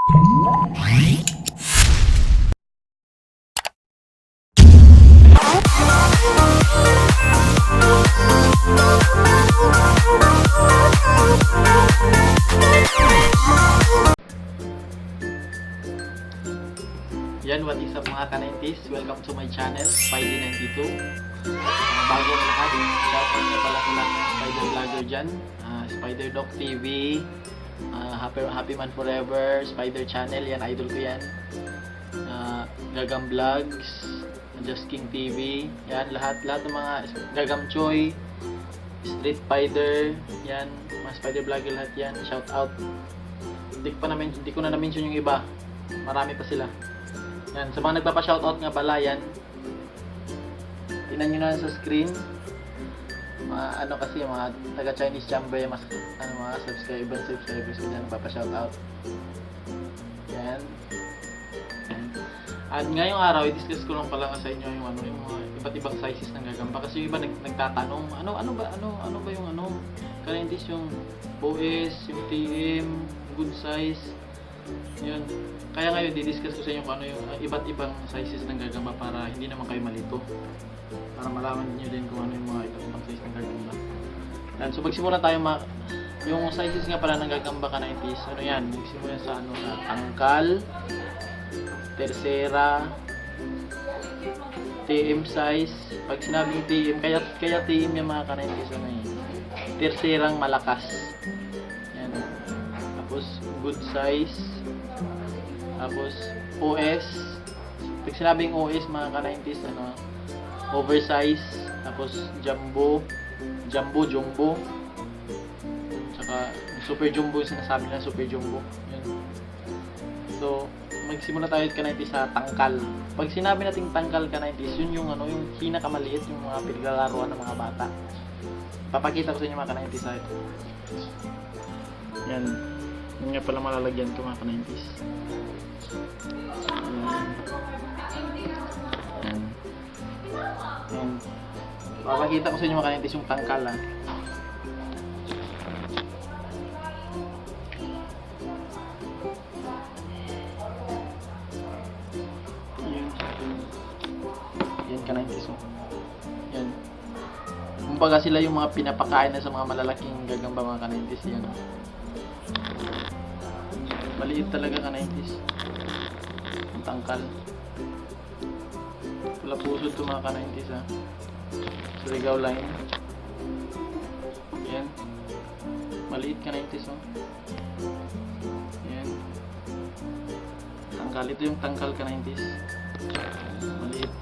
Yan, what is up mga ka-90s? Welcome to my channel, Spidey92. Bago ang lahat, shoutout na pala sa lahat ng Spider Vlogger dyan. Spider Doc TV, Happy Man Forever, Spider Channel, yan, idol ko yan. Gagam Vlogs, Just King TV, yan, lahat ng mga Gagam Choy, Street Spider, yan, mga Spider Vlogger lahat yan, shoutout. Hindi ko na na-mention yung iba, marami pa sila. Yan, sa mga nagpapa-shoutout nga pala yan, tingnan nyo na sa screen. Ano kasi, mga taga-Chinese chamber, mga subscribers ko dyan nagpapa-shoutout. Yan. At ngayong araw, i-discuss ko lang pala sa inyo yung mga iba't ibang sizes ng gagamba. Kasi yung iba nagtatanong, ano ba yung ka-90s, yung OS, yung TM, good size. Yun. Kaya ngayon di-discuss ko sa inyo kung ano yung iba't ibang sizes ng gagamba para hindi naman kayo malito. Para malaman niyo din kung ano yung mga iba't ibang size ng gagamba. Yan. So magsimula tayo yung sizes nga pala ng gagamba ka-90s. Ano yan? Magsimula sa sa tangkal, tercera, TM size. Pag sinabing TM, kaya TM yung mga ka-90s terserang malakas. Yan. Tapos good size. Tapos OS. Pag sinabing OS mga ka-90s, oversize. Tapos jumbo. Tsaka super jumbo yung sinasabi nila, super jumbo. Yun. So, magsimula tayo ka-90s sa tangkal. Pag sinabi nating tangkal ka-90s, yun yung yung pinakamaliit, yung mga pinaglalaruan ng mga bata. Papakita ko sa inyo mga ka-90s sa ito. Yan. Yun nga pala malalagyan ko mga ka-90s. Yan. Papakita ko sa inyo mga ka-90s yung tangkal ha. Yan ka-90s oh. Yan. Kumbaga sila yung mga pinapakain na sa mga malalaking gagamba mga ka-90s. Yan oh. Maliit talaga ka-90s. Ang tangkal. Wala pusod ito mga ka-90s ha. Surigao line. Yan. Maliit ka-90s oh. Yan. Tangkal. Ito yung tangkal ka-90s. Maliit.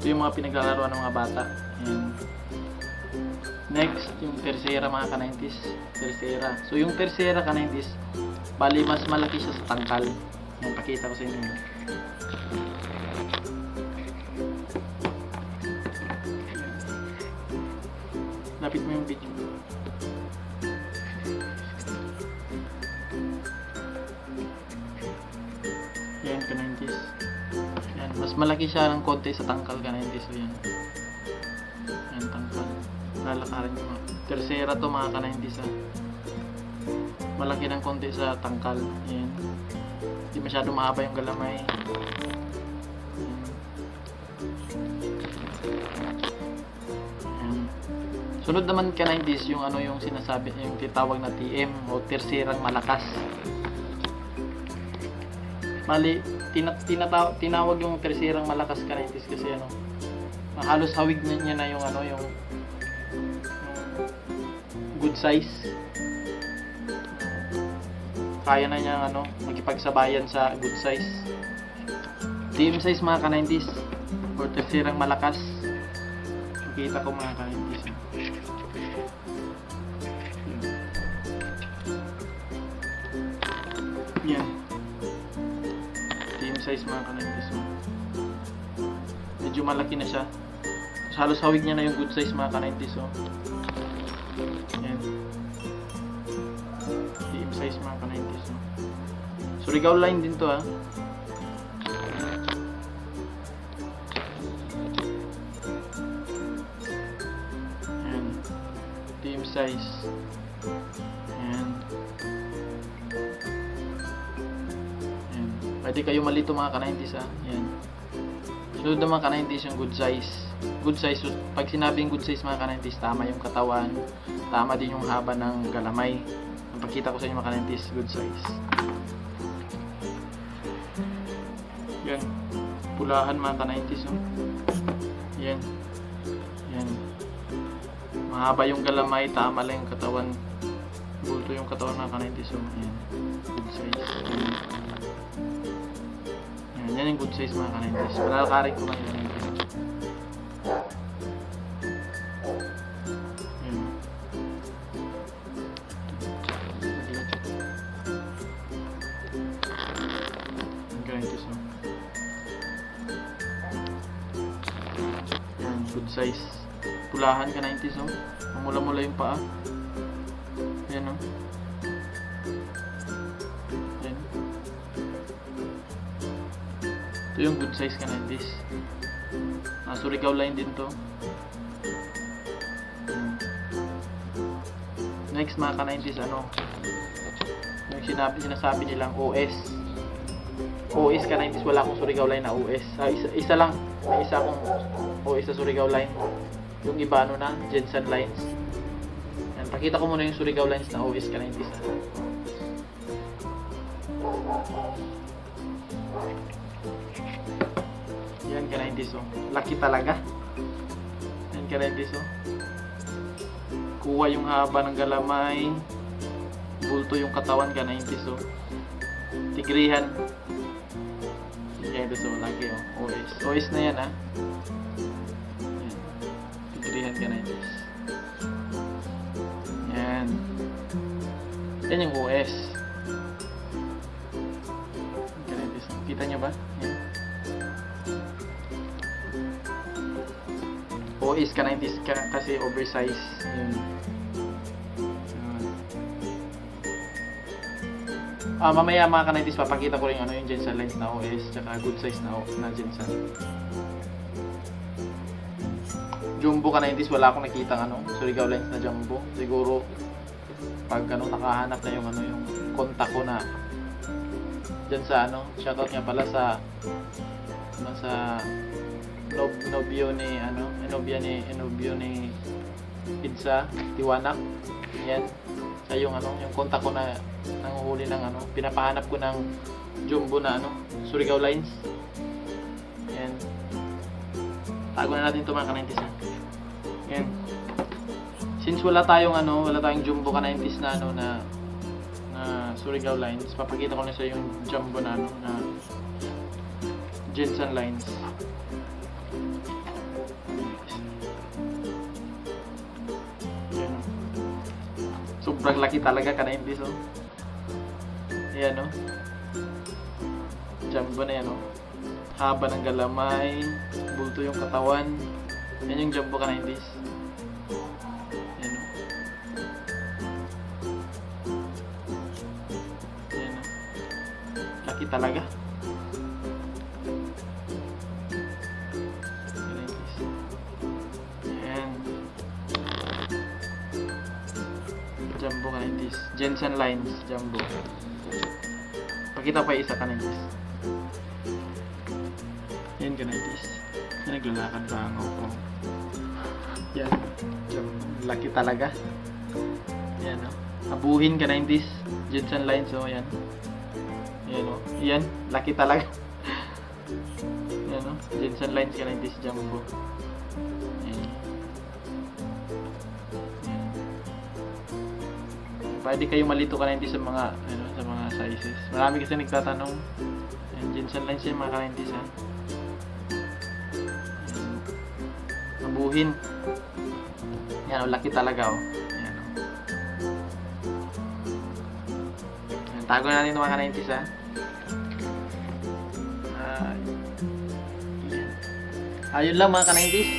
Ito yung mga pinaglalaroan ng mga bata. Yan. Next, yung tercera mga ka-90s. Tercera. So, yung tercera ka-90s, bali mas malaki siya sa tangkal. Yan, pakita ko sa inyo. Lapit mo yung video. Yan, ka-90s. Yan, mas malaki siya ng konti sa tangkal ka-90s. So, yan. Yan, tangkal. Lalakarin ko. Tercera to mga ka-90s ha. Malaki ng konti sa tangkal. Yan. Hindi masyado mahaba yung galamay. Yan. Sunod naman ka-90s yung yung sinasabi, yung titawag na TM o terserang malakas. Mali, tinawag yung terserang malakas ka-90s kasi halos hawig niya na yung yung good size. Kaya na niya makipagsabayan sa good size. TM size mga ka-90s or terserang malakas. Makita ko mga ka-90s. Yan. TM size mga ka-90s. Medyo malaki na siya. Halos hawig niya na yung good size mga ka-90s. Yan. TM size mga ka-90s. Surigao line din to ha. Yan. TM size. Yan. Pwede kayo malito mga ka-90s ha. Yan. Sunod naman ka-90s yung good size. Good size, pag sinabing good size mga ka-90s, tama yung katawan, tama din yung haba ng galamay. Ang pagkita ko sa inyo mga ka-90s, good size. Yan. Pulahan mga ka-90s. Oh. Yan. Yan. Mahaba yung galamay, tama lang yung katawan. Bulto yung katawan mga ka-90s. Oh. Yan. Good size. Yan. Yan yung good size mga ka-90s. Palalakarin ko mga ka-90s. Good size. Pulahan ka 90s, oh. Mamula-mula yung paa. Ayan, oh. Ayan. Ito yung good size ka 90s. Surigao line din to. Next mga ka 90s, ano? Yung sinasabi nilang OS. OS ka 90s, wala akong Surigao line na OS. Isa lang. May isa akong OS sa Surigao line. Yung iba ano na, Jensen lines. Yan, pakita ko muna yung Surigao lines na OS ka 90s. Yan ka 90s, oh. Laki talaga. Yan ka 90s, oh. Kuha yung haba ng galamay. Bulto yung katawan ka 90s, oh. Tigrihan. Yan, so lagi, oh. OS. OS na yan, ha. Yan. Tigrihan ka 90s. Yan. Yan yung OS. Yan ka 90s. Kita nyo ba? Yan. OS ka 90s ka kasi oversize. Yan. Mamaya mga ka-90s, papakita ko rin ano yung Jensen lines na OS tsaka good size na Jensen. Jumbo ka-90s, wala akong nakita ano, Surigao lines na jumbo. Siguro pag ano nakahanap na yung ano yung kontak ko na diyan sa ano, shoutout nga pala sa nobyo ni ano, nobyo ni Pizza Tiwanak. Yan. Sa yung ano, yung kontak ko na nanguhuli ng ano, pinapahanap ko ng jumbo na ano, Surigao lines. Yan. Tago na natin ito mga ka-90s. Yan. Since wala tayong jumbo ka-90s na ano na Surigao lines, papakita ko na sa yung jumbo na ano na Jensen lines. Yan. Sobrang laki talaga ka-90s, oh. Ayan, oh. Jumbo na yan, oh. Haba ng galamay, bulto yung katawan. Yan yung jumbo ka-90s. Ayan, oh. Ayan, oh. Laki talaga. Ka-90s. Ayan. Jumbo ka-90s. Jensen lines, jumbo. Pakita pa isa ka-90s. Yan ka-90s. Yan, naglalakad pa ang ako. Yan. Laki talaga. Yan, oh. Abuhin ka-90s. Jensen lines, oh. Yan. Yan, oh. Yan. Laki talaga. Yan, oh. Jensen lines ka-90s, jumbo. Yan. Pwede kayo malito ka-90s sa mga ano, sa mga sizes. Marami kasi nagtatanong. Yan, Jensen lines yan mga ka-90s, ha. Mabuhin. Yan, laki talaga, oh. Yan, oh. Yan, tago na natin mga ka-90s, ha. Ayun lang mga ka-90s.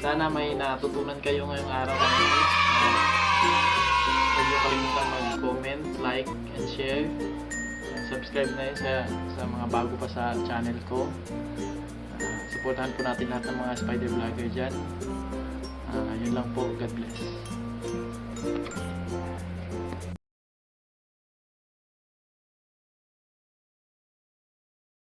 Sana may natutunan kayo ngayong araw ka-90s. Huwag niyo kalimutan mag-comment, like, and share. And subscribe na yun sa mga bago pa sa channel ko. Supportahan po natin lahat ng mga spider vlogger dyan. Yun lang po. God bless.